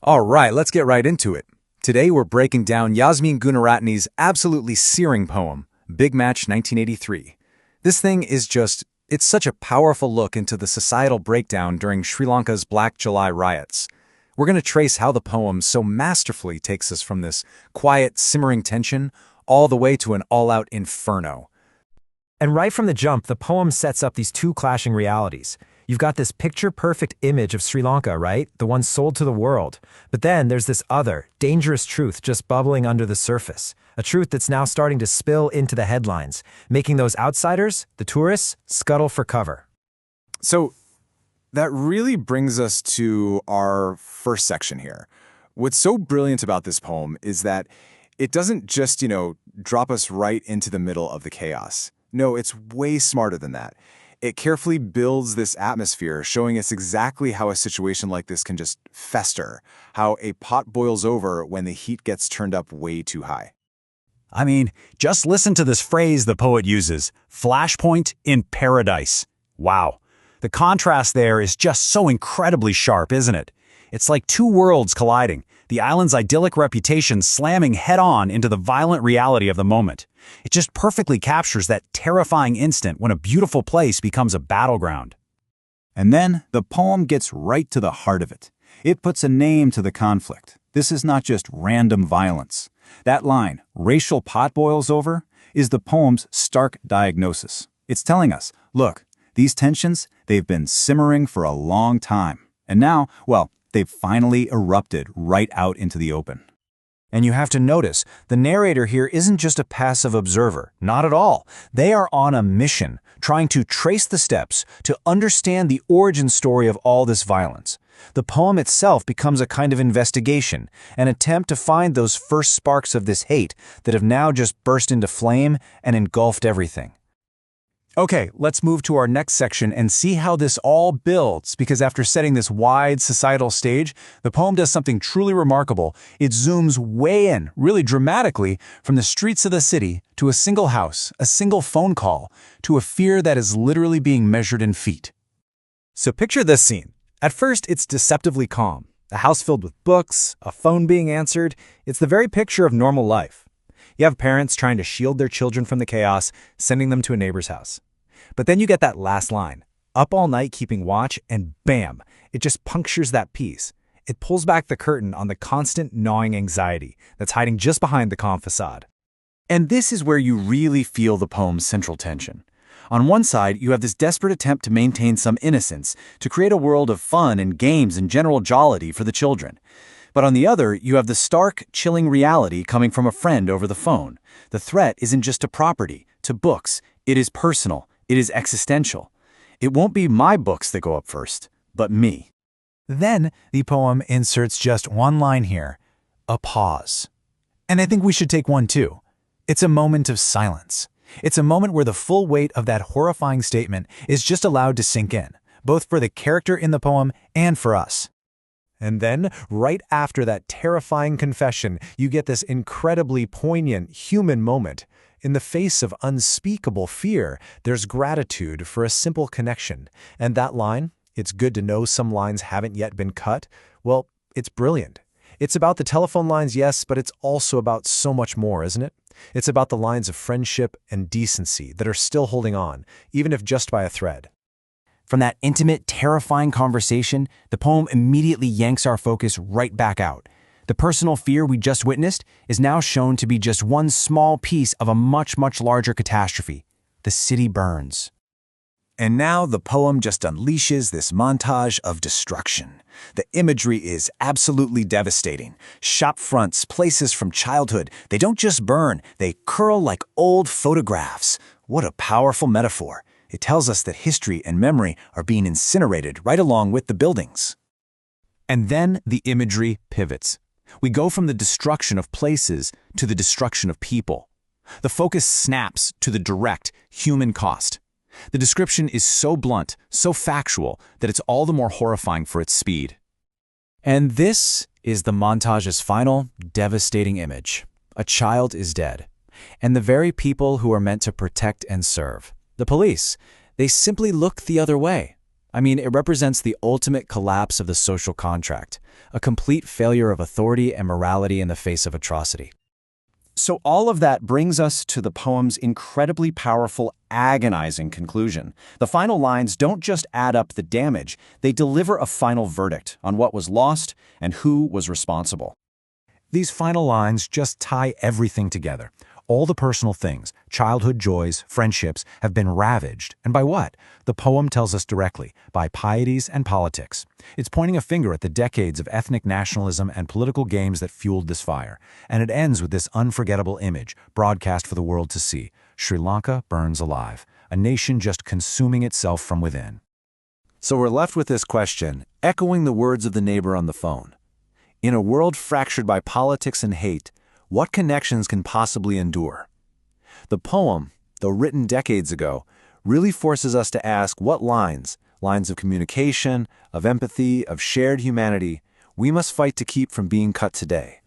All right, let's get right into it. Today we're breaking down Yasmin Gunaratne's absolutely searing poem, Big Match 1983. This thing is it's such a powerful look into the societal breakdown during Sri Lanka's Black July riots. We're going to trace how the poem so masterfully takes us from this quiet, simmering tension all the way to an all-out inferno. And right from the jump, the poem sets up these two clashing realities. You've got this picture-perfect image of Sri Lanka, right? The one sold to the world. But then there's this other, dangerous truth just bubbling under the surface. A truth that's now starting to spill into the headlines, making those outsiders, the tourists, scuttle for cover. So that really brings us to our first section here. What's so brilliant about this poem is that it doesn't just, drop us right into the middle of the chaos. No, it's way smarter than that. It carefully builds this atmosphere, showing us exactly how a situation like this can just fester, how a pot boils over when the heat gets turned up way too high. I mean, just listen to this phrase the poet uses, flashpoint in paradise. Wow. The contrast there is just so incredibly sharp, isn't it? It's like two worlds colliding, the island's idyllic reputation slamming head-on into the violent reality of the moment. It just perfectly captures that terrifying instant when a beautiful place becomes a battleground. And then the poem gets right to the heart of it. It puts a name to the conflict. This is not just random violence. That line, racial pot boils over, is the poem's stark diagnosis. It's telling us, look, these tensions, they've been simmering for a long time. And now, they've finally erupted right out into the open. And you have to notice, the narrator here isn't just a passive observer. Not at all. They are on a mission, trying to trace the steps, to understand the origin story of all this violence. The poem itself becomes a kind of investigation, an attempt to find those first sparks of this hate that have now just burst into flame and engulfed everything. Okay, let's move to our next section and see how this all builds, because after setting this wide societal stage, the poem does something truly remarkable. It zooms way in, really dramatically, from the streets of the city to a single house, a single phone call, to a fear that is literally being measured in feet. So picture this scene. At first, it's deceptively calm. A house filled with books, a phone being answered. It's the very picture of normal life. You have parents trying to shield their children from the chaos, sending them to a neighbor's house. But then you get that last line, up all night keeping watch, and bam, it just punctures that peace. It pulls back the curtain on the constant gnawing anxiety that's hiding just behind the calm facade. And this is where you really feel the poem's central tension. On one side, you have this desperate attempt to maintain some innocence, to create a world of fun and games and general jollity for the children. But on the other, you have the stark, chilling reality coming from a friend over the phone. The threat isn't just to property, to books. It is personal. It is existential. It won't be my books that go up first, but me. Then the poem inserts just one line here, a pause. And I think we should take one too. It's a moment of silence. It's a moment where the full weight of that horrifying statement is just allowed to sink in, both for the character in the poem and for us. And then, right after that terrifying confession, you get this incredibly poignant human moment. In the face of unspeakable fear, there's gratitude for a simple connection. And that line, it's good to know some lines haven't yet been cut, well, it's brilliant. It's about the telephone lines, yes, but it's also about so much more, isn't it? It's about the lines of friendship and decency that are still holding on, even if just by a thread. From that intimate, terrifying conversation, the poem immediately yanks our focus right back out. The personal fear we just witnessed is now shown to be just one small piece of a much, much larger catastrophe. The city burns. And now the poem just unleashes this montage of destruction. The imagery is absolutely devastating. Shop fronts, places from childhood, they don't just burn, they curl like old photographs. What a powerful metaphor. It tells us that history and memory are being incinerated right along with the buildings. And then the imagery pivots. We go from the destruction of places to the destruction of people. The focus snaps to the direct human cost. The description is so blunt, so factual, that it's all the more horrifying for its speed. And this is the montage's final, devastating image. A child is dead. And the very people who are meant to protect and serve, the police, they simply look the other way. I mean, it represents the ultimate collapse of the social contract, a complete failure of authority and morality in the face of atrocity. So all of that brings us to the poem's incredibly powerful, agonizing conclusion. The final lines don't just add up the damage, they deliver a final verdict on what was lost and who was responsible. These final lines just tie everything together. All the personal things, childhood joys, friendships, have been ravaged. And by what? The poem tells us directly, by pieties and politics. It's pointing a finger at the decades of ethnic nationalism and political games that fueled this fire. And it ends with this unforgettable image, broadcast for the world to see. Sri Lanka burns alive, a nation just consuming itself from within. So we're left with this question, echoing the words of the neighbor on the phone. In a world fractured by politics and hate, what connections can possibly endure? The poem, though written decades ago, really forces us to ask what lines of communication, of empathy, of shared humanity, we must fight to keep from being cut today.